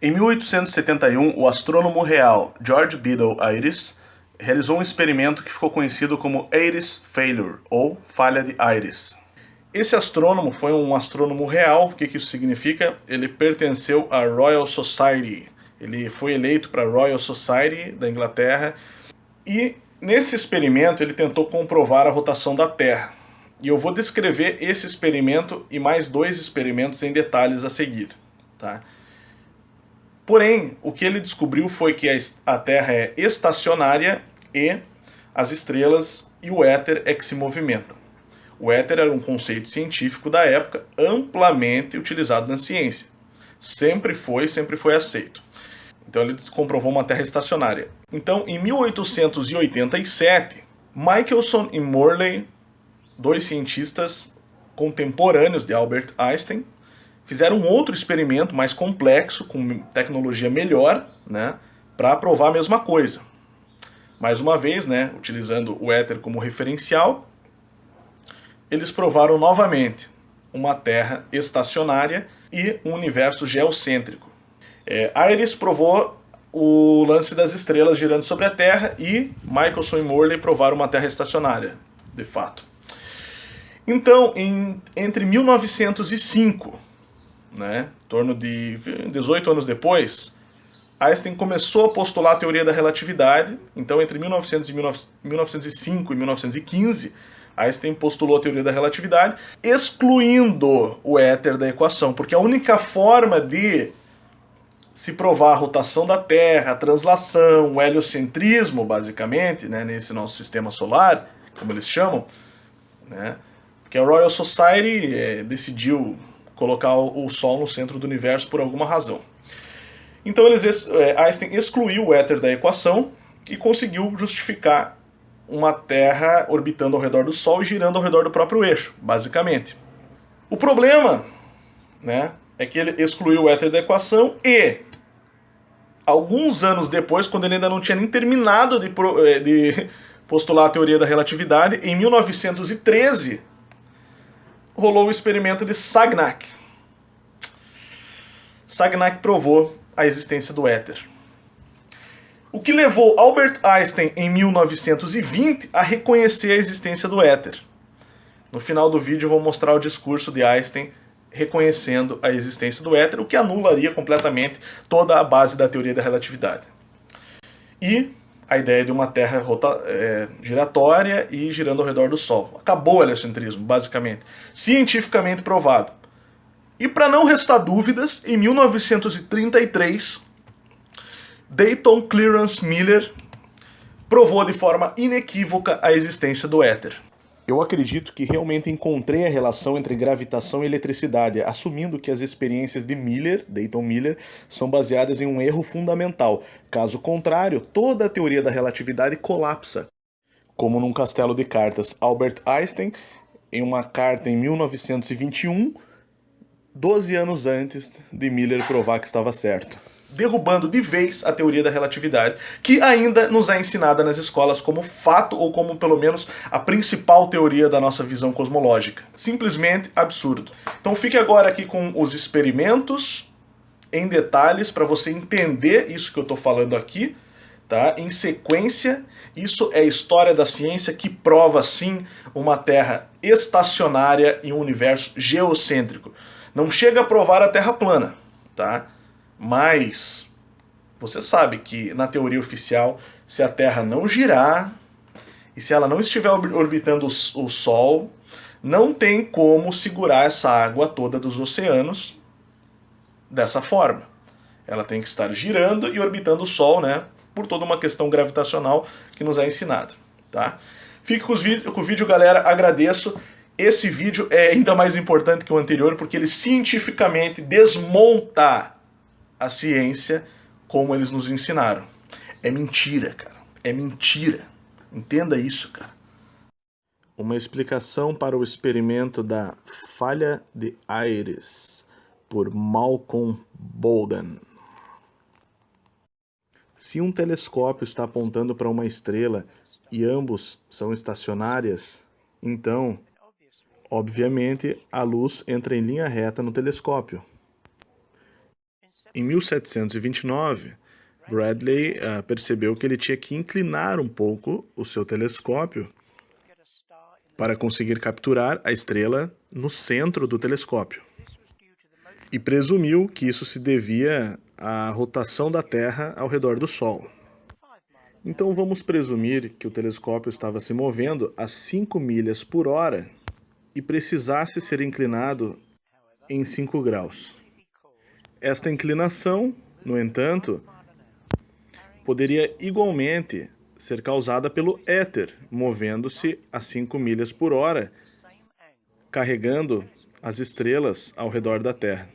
Em 1871, o astrônomo real George Biddle Ayres realizou um experimento que ficou conhecido como Ayres Failure, ou falha de Ayres. Esse astrônomo foi um astrônomo real. O que isso significa? Ele pertenceu à Royal Society. Ele foi eleito para a Royal Society da Inglaterra e nesse experimento ele tentou comprovar a rotação da Terra. E eu vou descrever esse experimento e mais dois experimentos em detalhes a seguir, tá? Porém, o que ele descobriu foi que a Terra é estacionária e as estrelas e o éter é que se movimentam. O éter era um conceito científico da época amplamente utilizado na ciência. Sempre foi aceito. Então ele comprovou uma Terra estacionária. Então, em 1887, Michelson e Morley, dois cientistas contemporâneos de Albert Einstein, fizeram um outro experimento mais complexo, com tecnologia melhor, né, para provar a mesma coisa. Mais uma vez, né, utilizando o éter como referencial, eles provaram novamente uma Terra estacionária e um universo geocêntrico. Ayres provou o lance das estrelas girando sobre a Terra e Michelson e Morley provaram uma Terra estacionária, de fato. Então, entre 1905, né, em torno de 18 anos depois, Einstein começou a postular a teoria da relatividade. Então, entre 1905 e 1915, Einstein postulou a teoria da relatividade, excluindo o éter da equação, porque a única forma de se provar a rotação da Terra, a translação, o heliocentrismo, basicamente, né, nesse nosso sistema solar, como eles chamam, né, que a Royal Society decidiu colocar o Sol no centro do universo por alguma razão. Então Einstein excluiu o éter da equação e conseguiu justificar uma Terra orbitando ao redor do Sol e girando ao redor do próprio eixo, basicamente. O problema, né, é que ele excluiu o éter da equação e, alguns anos depois, quando ele ainda não tinha nem terminado de postular a teoria da relatividade, em 1913, rolou o experimento de Sagnac. Sagnac provou a existência do éter. O que levou Albert Einstein, em 1920, a reconhecer a existência do éter. No final do vídeo eu vou mostrar o discurso de Einstein reconhecendo a existência do éter, o que anularia completamente toda a base da teoria da relatividade. E a ideia de uma Terra giratória e girando ao redor do Sol. Acabou o heliocentrismo, basicamente. Cientificamente provado. E para não restar dúvidas, em 1933, Dayton Clarence Miller provou de forma inequívoca a existência do éter. Eu acredito que realmente encontrei a relação entre gravitação e eletricidade, assumindo que as experiências de Dayton Miller, são baseadas em um erro fundamental. Caso contrário, toda a teoria da relatividade colapsa. Como num castelo de cartas, Albert Einstein, em uma carta em 1921, 12 anos antes de Miller provar que estava certo, derrubando de vez a teoria da relatividade, que ainda nos é ensinada nas escolas como fato ou como pelo menos a principal teoria da nossa visão cosmológica. Simplesmente absurdo. Então fique agora aqui com os experimentos em detalhes para você entender isso que eu estou falando aqui, tá? Em sequência, isso é história da ciência que prova sim uma Terra estacionária e um universo geocêntrico. Não chega a provar a Terra plana, tá? Mas você sabe que na teoria oficial, se a Terra não girar e se ela não estiver orbitando o Sol, não tem como segurar essa água toda dos oceanos dessa forma. Ela tem que estar girando e orbitando o Sol, né? Por toda uma questão gravitacional que nos é ensinada, tá? Fique com o vídeo, galera. Agradeço. Esse vídeo é ainda mais importante que o anterior porque ele cientificamente desmonta a ciência como eles nos ensinaram. É mentira, cara. É mentira. Entenda isso, cara. Uma explicação para o experimento da falha de Ayres, por Malcolm Bolden. Se um telescópio está apontando para uma estrela e ambos são estacionárias, então, obviamente, a luz entra em linha reta no telescópio. Em 1729, Bradley percebeu que ele tinha que inclinar um pouco o seu telescópio para conseguir capturar a estrela no centro do telescópio. E presumiu que isso se devia à rotação da Terra ao redor do Sol. Então vamos presumir que o telescópio estava se movendo a 5 milhas por hora e precisasse ser inclinado em 5 graus. Esta inclinação, no entanto, poderia igualmente ser causada pelo éter, movendo-se a 5 milhas por hora, carregando as estrelas ao redor da Terra.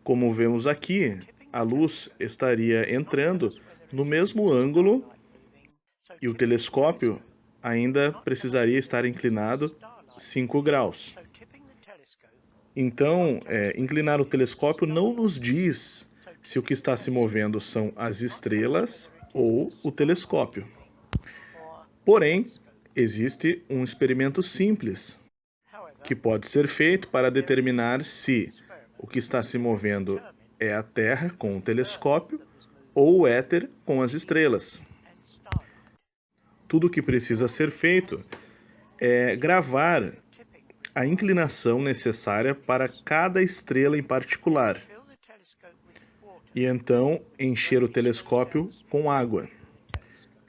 Como vemos aqui, a luz estaria entrando no mesmo ângulo e o telescópio ainda precisaria estar inclinado 5 graus. Então, inclinar o telescópio não nos diz se o que está se movendo são as estrelas ou o telescópio. Porém, existe um experimento simples que pode ser feito para determinar se o que está se movendo é a Terra com o telescópio ou o éter com as estrelas. Tudo o que precisa ser feito é gravar a inclinação necessária para cada estrela em particular e então encher o telescópio com água,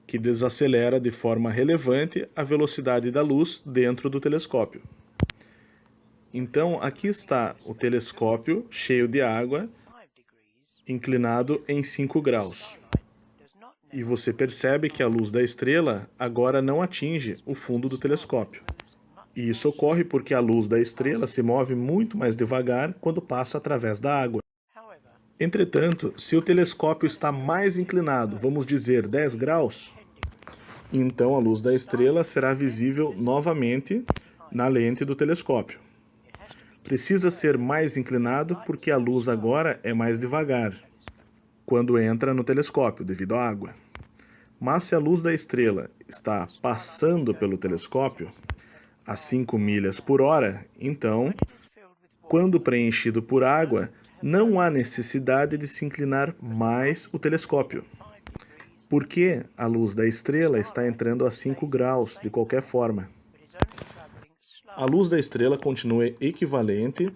que desacelera de forma relevante a velocidade da luz dentro do telescópio. Então, aqui está o telescópio cheio de água, inclinado em 5 graus. E você percebe que a luz da estrela agora não atinge o fundo do telescópio. E isso ocorre porque a luz da estrela se move muito mais devagar quando passa através da água. Entretanto, se o telescópio está mais inclinado, vamos dizer 10 graus, então a luz da estrela será visível novamente na lente do telescópio. Precisa ser mais inclinado porque a luz agora é mais devagar quando entra no telescópio, devido à água. Mas se a luz da estrela está passando pelo telescópio a 5 milhas por hora, então, quando preenchido por água, não há necessidade de se inclinar mais o telescópio, porque a luz da estrela está entrando a 5 graus, de qualquer forma. A luz da estrela continua equivalente,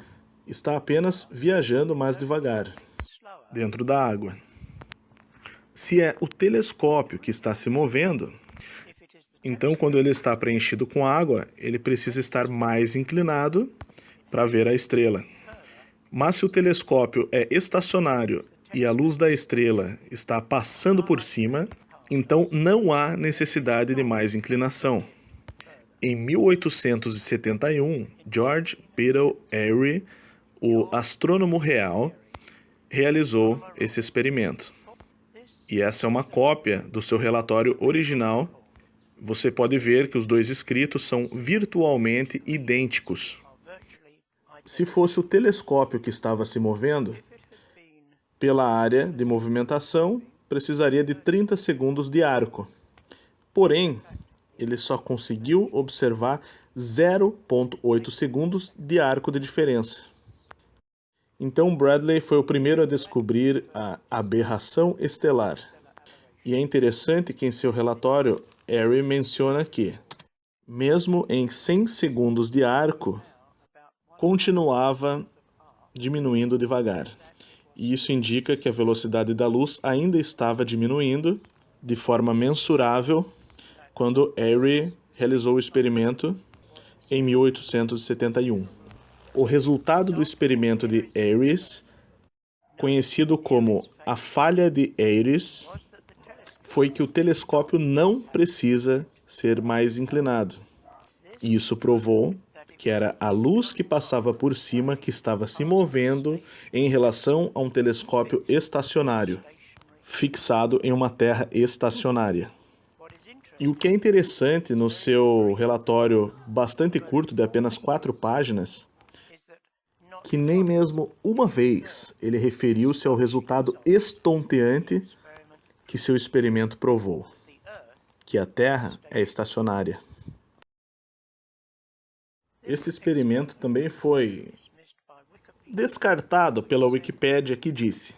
está apenas viajando mais devagar, dentro da água. Se é o telescópio que está se movendo, então quando ele está preenchido com água, ele precisa estar mais inclinado para ver a estrela. Mas se o telescópio é estacionário e a luz da estrela está passando por cima, então não há necessidade de mais inclinação. Em 1871, George Biddell Airy, o astrônomo real, realizou esse experimento. E essa é uma cópia do seu relatório original. Você pode ver que os dois escritos são virtualmente idênticos. Se fosse o telescópio que estava se movendo, pela área de movimentação, precisaria de 30 segundos de arco. Porém, ele só conseguiu observar 0,8 segundos de arco de diferença. Então Bradley foi o primeiro a descobrir a aberração estelar. E é interessante que em seu relatório, Airy menciona que, mesmo em 100 segundos de arco, continuava diminuindo devagar. E isso indica que a velocidade da luz ainda estava diminuindo de forma mensurável quando Airy realizou o experimento em 1871. O resultado do experimento de Airy, conhecido como a falha de Airy, foi que o telescópio não precisa ser mais inclinado. E isso provou que era a luz que passava por cima que estava se movendo em relação a um telescópio estacionário, fixado em uma Terra estacionária. E o que é interessante no seu relatório bastante curto, de apenas 4 páginas, que nem mesmo uma vez ele referiu-se ao resultado estonteante que seu experimento provou, que a Terra é estacionária. Este experimento também foi descartado pela Wikipédia, que disse: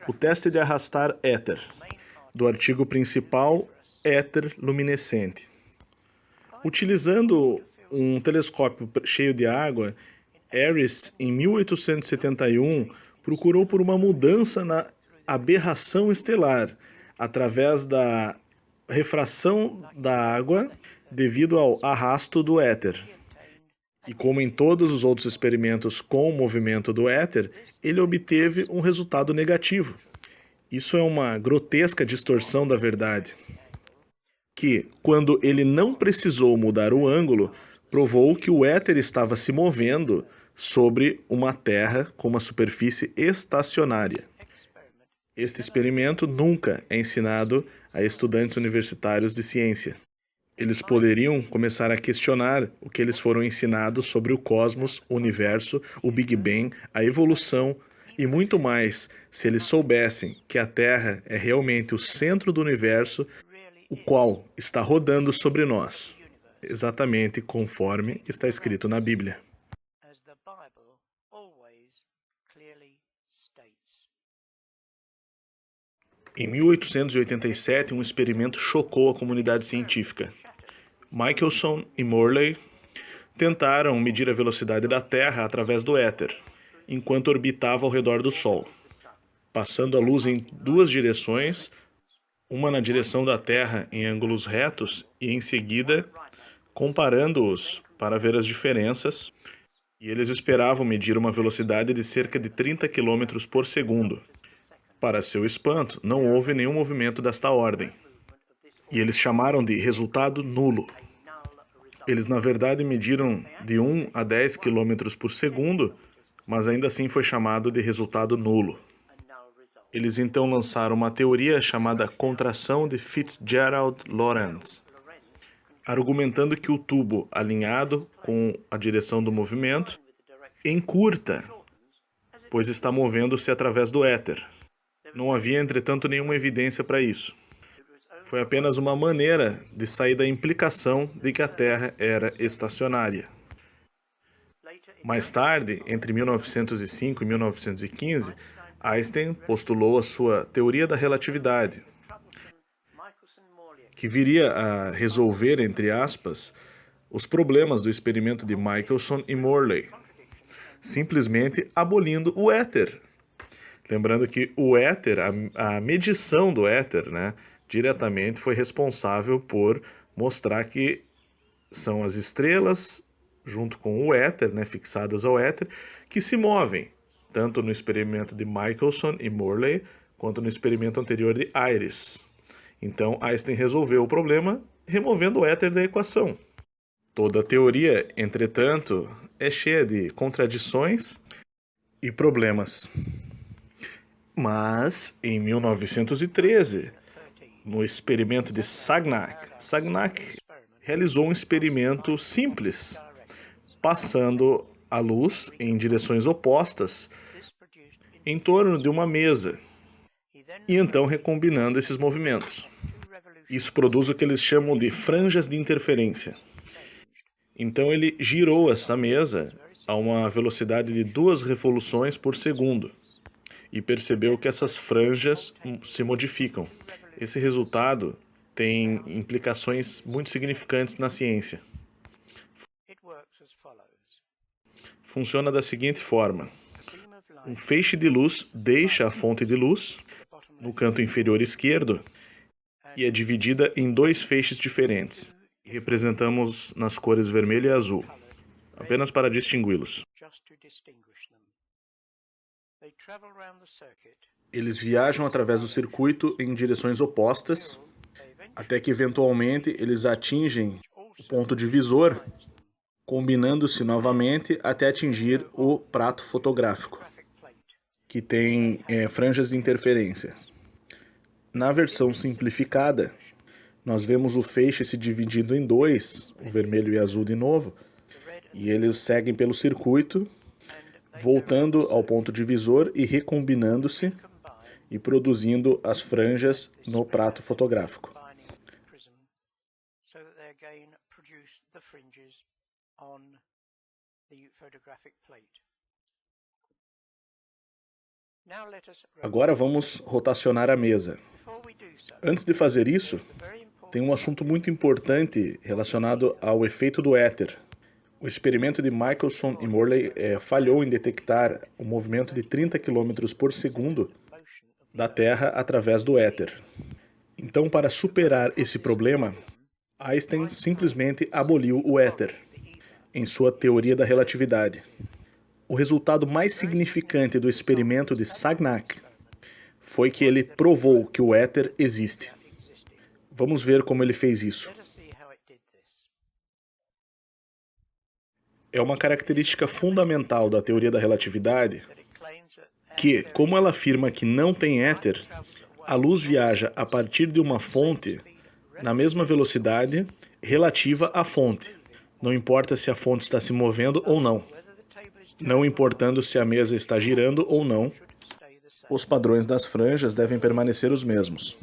o teste de arrastar éter, do artigo principal éter luminescente. Utilizando um telescópio cheio de água, Airy, em 1871, procurou por uma mudança na aberração estelar através da refração da água devido ao arrasto do éter. E como em todos os outros experimentos com o movimento do éter, ele obteve um resultado negativo. Isso é uma grotesca distorção da verdade, que, quando ele não precisou mudar o ângulo, provou que o éter estava se movendo sobre uma Terra com uma superfície estacionária. Este experimento nunca é ensinado a estudantes universitários de ciência. Eles poderiam começar a questionar o que eles foram ensinados sobre o cosmos, o universo, o Big Bang, a evolução e muito mais se eles soubessem que a Terra é realmente o centro do universo, o qual está rodando sobre nós, exatamente conforme está escrito na Bíblia. Em 1887, um experimento chocou a comunidade científica. Michelson e Morley tentaram medir a velocidade da Terra através do éter, enquanto orbitava ao redor do Sol, passando a luz em duas direções, uma na direção da Terra em ângulos retos e, em seguida, comparando-os para ver as diferenças, e eles esperavam medir uma velocidade de cerca de 30 km por segundo. Para seu espanto, não houve nenhum movimento desta ordem, e eles chamaram de resultado nulo. Eles, na verdade, mediram de 1 a 10 km por segundo, mas ainda assim foi chamado de resultado nulo. Eles então lançaram uma teoria chamada contração de Fitzgerald-Lorentz, argumentando que o tubo alinhado com a direção do movimento encurta, pois está movendo-se através do éter. Não havia, entretanto, nenhuma evidência para isso. Foi apenas uma maneira de sair da implicação de que a Terra era estacionária. Mais tarde, entre 1905 e 1915, Einstein postulou a sua teoria da relatividade, que viria a resolver, entre aspas, os problemas do experimento de Michelson e Morley, simplesmente abolindo o éter. Lembrando que o éter, a medição do éter, diretamente foi responsável por mostrar que são as estrelas, junto com o éter, fixadas ao éter, que se movem, tanto no experimento de Michelson e Morley, quanto no experimento anterior de Airy. Então, Einstein resolveu o problema removendo o éter da equação. Toda a teoria, entretanto, é cheia de contradições e problemas. Mas, em 1913, no experimento de Sagnac realizou um experimento simples, passando a luz em direções opostas em torno de uma mesa e então recombinando esses movimentos. Isso produz o que eles chamam de franjas de interferência. Então ele girou essa mesa a uma velocidade de 2 revoluções por segundo e percebeu que essas franjas se modificam. Esse resultado tem implicações muito significantes na ciência. Funciona da seguinte forma: um feixe de luz deixa a fonte de luz no canto inferior esquerdo e é dividida em 2 feixes diferentes. Representamos nas cores vermelho e azul, apenas para distingui-los. Eles viajam através do circuito em direções opostas, até que eventualmente eles atingem o ponto divisor, combinando-se novamente até atingir o prato fotográfico, que tem franjas de interferência. Na versão simplificada, nós vemos o feixe se dividindo em 2, o vermelho e azul de novo, e eles seguem pelo circuito, voltando ao ponto divisor e recombinando-se e produzindo as franjas no prato fotográfico. Agora vamos rotacionar a mesa. Antes de fazer isso, tem um assunto muito importante relacionado ao efeito do éter. O experimento de Michelson e Morley falhou em detectar o movimento de 30 km por segundo da Terra através do éter. Então, para superar esse problema, Einstein simplesmente aboliu o éter em sua teoria da relatividade. O resultado mais significante do experimento de Sagnac foi que ele provou que o éter existe. Vamos ver como ele fez isso. É uma característica fundamental da teoria da relatividade que, como ela afirma que não tem éter, a luz viaja a partir de uma fonte na mesma velocidade relativa à fonte. Não importa se a fonte está se movendo ou não. Não importando se a mesa está girando ou não, os padrões das franjas devem permanecer os mesmos.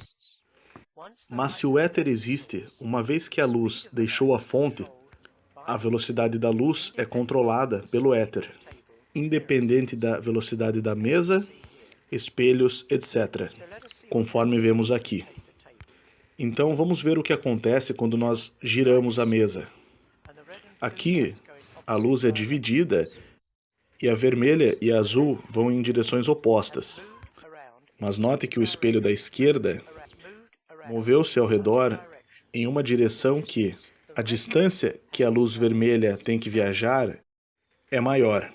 Mas se o éter existe, uma vez que a luz deixou a fonte, a velocidade da luz é controlada pelo éter, independente da velocidade da mesa, espelhos, etc., conforme vemos aqui. Então vamos ver o que acontece quando nós giramos a mesa. Aqui, a luz é dividida e a vermelha e a azul vão em direções opostas. Mas note que o espelho da esquerda moveu-se ao redor em uma direção que a distância que a luz vermelha tem que viajar é maior.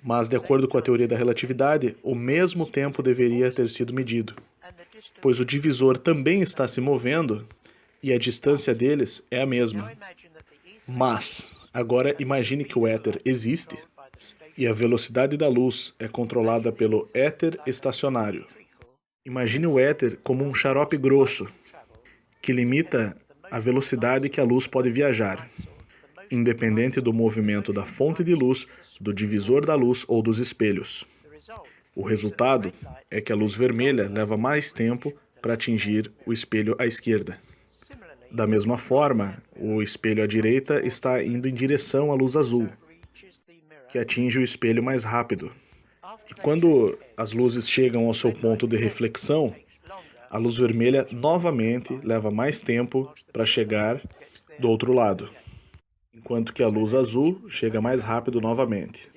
Mas, de acordo com a teoria da relatividade, o mesmo tempo deveria ter sido medido, pois o divisor também está se movendo e a distância deles é a mesma. Mas, agora imagine que o éter existe e a velocidade da luz é controlada pelo éter estacionário. Imagine o éter como um xarope grosso, que limita a velocidade que a luz pode viajar, independente do movimento da fonte de luz, do divisor da luz ou dos espelhos. O resultado é que a luz vermelha leva mais tempo para atingir o espelho à esquerda. Da mesma forma, o espelho à direita está indo em direção à luz azul, que atinge o espelho mais rápido. E quando as luzes chegam ao seu ponto de reflexão, a luz vermelha novamente leva mais tempo para chegar do outro lado, enquanto que a luz azul chega mais rápido novamente.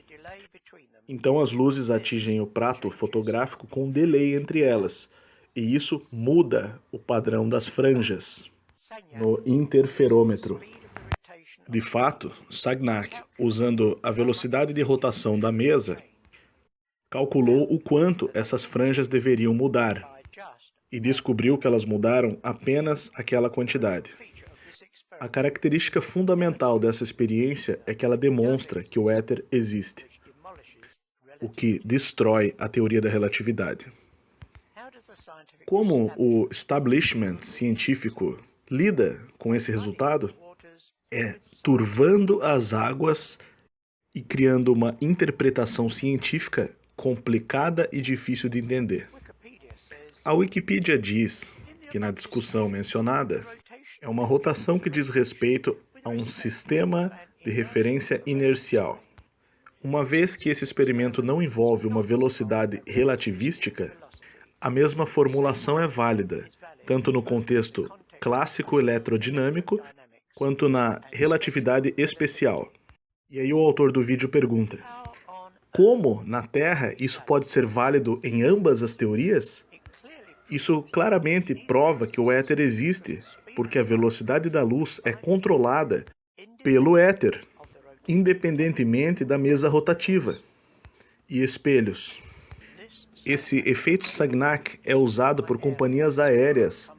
Então as luzes atingem o prato fotográfico com um delay entre elas, e isso muda o padrão das franjas no interferômetro. De fato, Sagnac, usando a velocidade de rotação da mesa, calculou o quanto essas franjas deveriam mudar e descobriu que elas mudaram apenas aquela quantidade. A característica fundamental dessa experiência é que ela demonstra que o éter existe, o que destrói a teoria da relatividade. Como o establishment científico lida com esse resultado? É turvando as águas e criando uma interpretação científica complicada e difícil de entender. A Wikipedia diz que na discussão mencionada é uma rotação que diz respeito a um sistema de referência inercial. Uma vez que esse experimento não envolve uma velocidade relativística, a mesma formulação é válida, tanto no contexto clássico eletrodinâmico quanto na relatividade especial. E aí o autor do vídeo pergunta: como na Terra isso pode ser válido em ambas as teorias? Isso claramente prova que o éter existe, porque a velocidade da luz é controlada pelo éter, independentemente da mesa rotativa. E espelhos. Esse efeito Sagnac é usado por companhias aéreas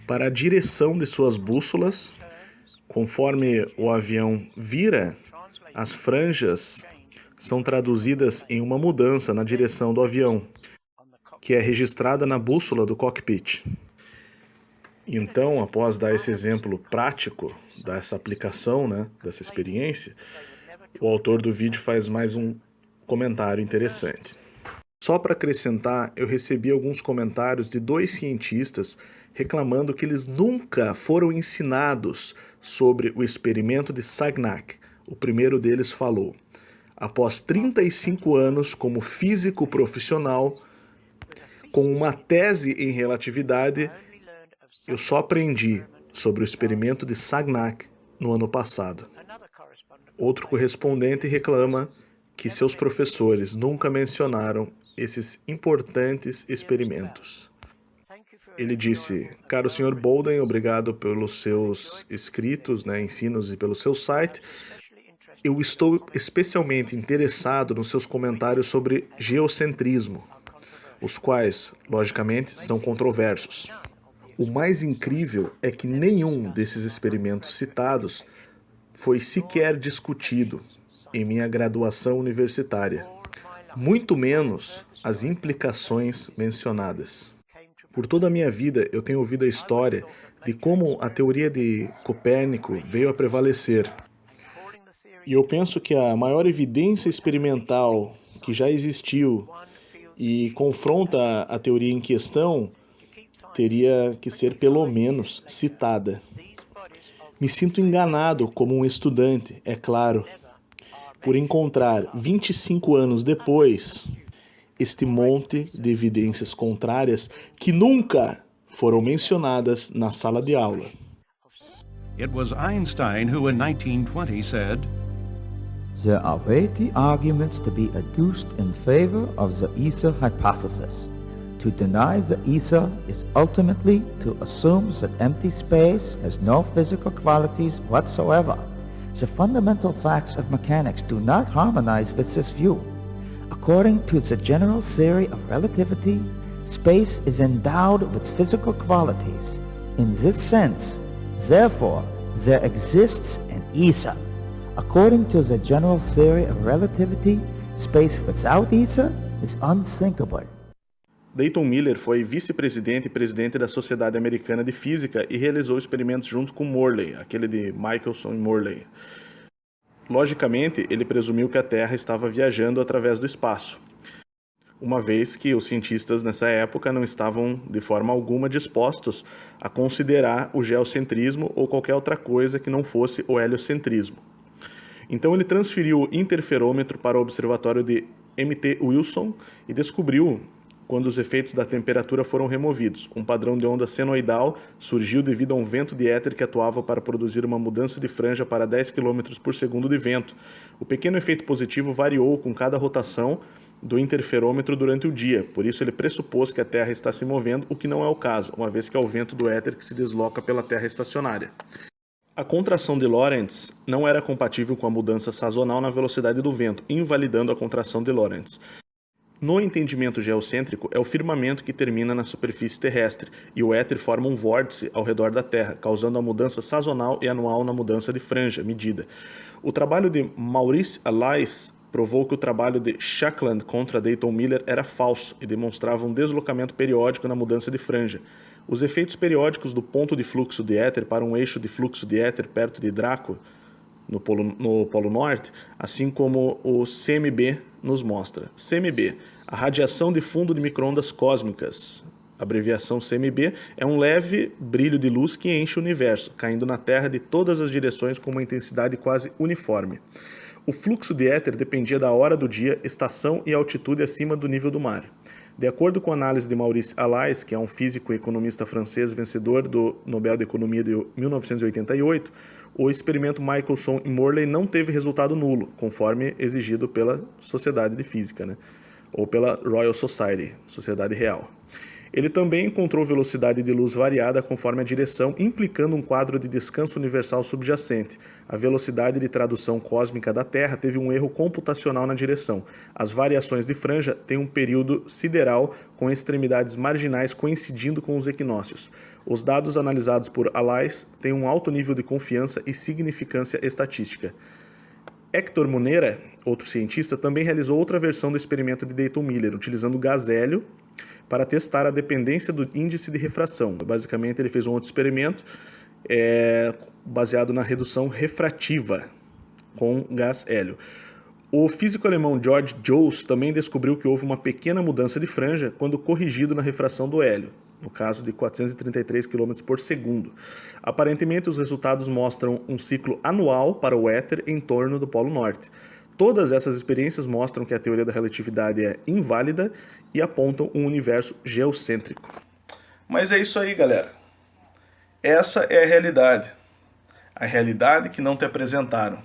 para a direção de suas bússolas. Conforme o avião vira, as franjas são traduzidas em uma mudança na direção do avião, que é registrada na bússola do cockpit. Então, após dar esse exemplo prático dessa aplicação, dessa experiência, o autor do vídeo faz mais um comentário interessante. Só para acrescentar, eu recebi alguns comentários de 2 cientistas reclamando que eles nunca foram ensinados sobre o experimento de Sagnac. O primeiro deles falou: Após 35 anos como físico profissional, com uma tese em relatividade, eu só aprendi sobre o experimento de Sagnac no ano passado. Outro correspondente reclama que seus professores nunca mencionaram esses importantes experimentos. Ele disse: caro Sr. Bolden, obrigado pelos seus escritos, ensinos e pelo seu site. Eu estou especialmente interessado nos seus comentários sobre geocentrismo, os quais, logicamente, são controversos. O mais incrível é que nenhum desses experimentos citados foi sequer discutido em minha graduação universitária, muito menos as implicações mencionadas. Por toda a minha vida, eu tenho ouvido a história de como a teoria de Copérnico veio a prevalecer. E eu penso que a maior evidência experimental que já existiu e confronta a teoria em questão teria que ser pelo menos citada. Me sinto enganado como um estudante, é claro, por encontrar 25 anos depois este monte de evidências contrárias que nunca foram mencionadas na sala de aula. It was Einstein who in 1920 said, "There are weighty arguments to be adduced in favor of the ether hypothesis. To deny the ether is ultimately to assume that empty space has no physical qualities whatsoever. The fundamental facts of mechanics do not harmonize with this view. According to the general theory of relativity, space is endowed with physical qualities. In this sense, therefore, there exists an ether. According to the general theory of relativity, space without ether is unthinkable." Dayton Miller foi vice-presidente e presidente da Sociedade Americana de Física e realizou experimentos junto com Morley, aquele de Michelson e Morley. Logicamente, ele presumiu que a Terra estava viajando através do espaço, uma vez que os cientistas nessa época não estavam de forma alguma dispostos a considerar o geocentrismo ou qualquer outra coisa que não fosse o heliocentrismo. Então ele transferiu o interferômetro para o observatório de M.T. Wilson e descobriu, quando os efeitos da temperatura foram removidos, um padrão de onda senoidal surgiu devido a um vento de éter que atuava para produzir uma mudança de franja para 10 km por segundo de vento. O pequeno efeito positivo variou com cada rotação do interferômetro durante o dia, por isso ele pressupôs que a Terra está se movendo, o que não é o caso, uma vez que é o vento do éter que se desloca pela Terra estacionária. A contração de Lorentz não era compatível com a mudança sazonal na velocidade do vento, invalidando a contração de Lorentz. No entendimento geocêntrico, é o firmamento que termina na superfície terrestre, e o éter forma um vórtice ao redor da Terra, causando a mudança sazonal e anual na mudança de franja medida. O trabalho de Maurice Allais provou que o trabalho de Shackland contra Dayton Miller era falso e demonstrava um deslocamento periódico na mudança de franja. Os efeitos periódicos do ponto de fluxo de éter para um eixo de fluxo de éter perto de Draco, no Polo Norte, assim como o CMB nos mostra. CMB, a radiação de fundo de micro-ondas cósmicas, a abreviação CMB, é um leve brilho de luz que enche o universo, caindo na Terra de todas as direções com uma intensidade quase uniforme. O fluxo de éter dependia da hora do dia, estação e altitude acima do nível do mar. De acordo com a análise de Maurice Allais, que é um físico e economista francês vencedor do Nobel de Economia de 1988, o experimento Michelson e Morley não teve resultado nulo, conforme exigido pela Sociedade de Física, ou pela Royal Society, Sociedade Real. Ele também encontrou velocidade de luz variada conforme a direção, implicando um quadro de descanso universal subjacente. A velocidade de tradução cósmica da Terra teve um erro computacional na direção. As variações de franja têm um período sideral com extremidades marginais coincidindo com os equinócios. Os dados analisados por Allais têm um alto nível de confiança e significância estatística. Hector Munera, outro cientista, também realizou outra versão do experimento de Dayton Miller, utilizando gás hélio para testar a dependência do índice de refração. Basicamente, ele fez um outro experimento baseado na redução refrativa com gás hélio. O físico alemão George Joos também descobriu que houve uma pequena mudança de franja quando corrigido na refração do hélio, no caso de 433 km por segundo. Aparentemente, os resultados mostram um ciclo anual para o éter em torno do Polo Norte. Todas essas experiências mostram que a teoria da relatividade é inválida e apontam um universo geocêntrico. Mas é isso aí, galera. Essa é a realidade. A realidade que não te apresentaram.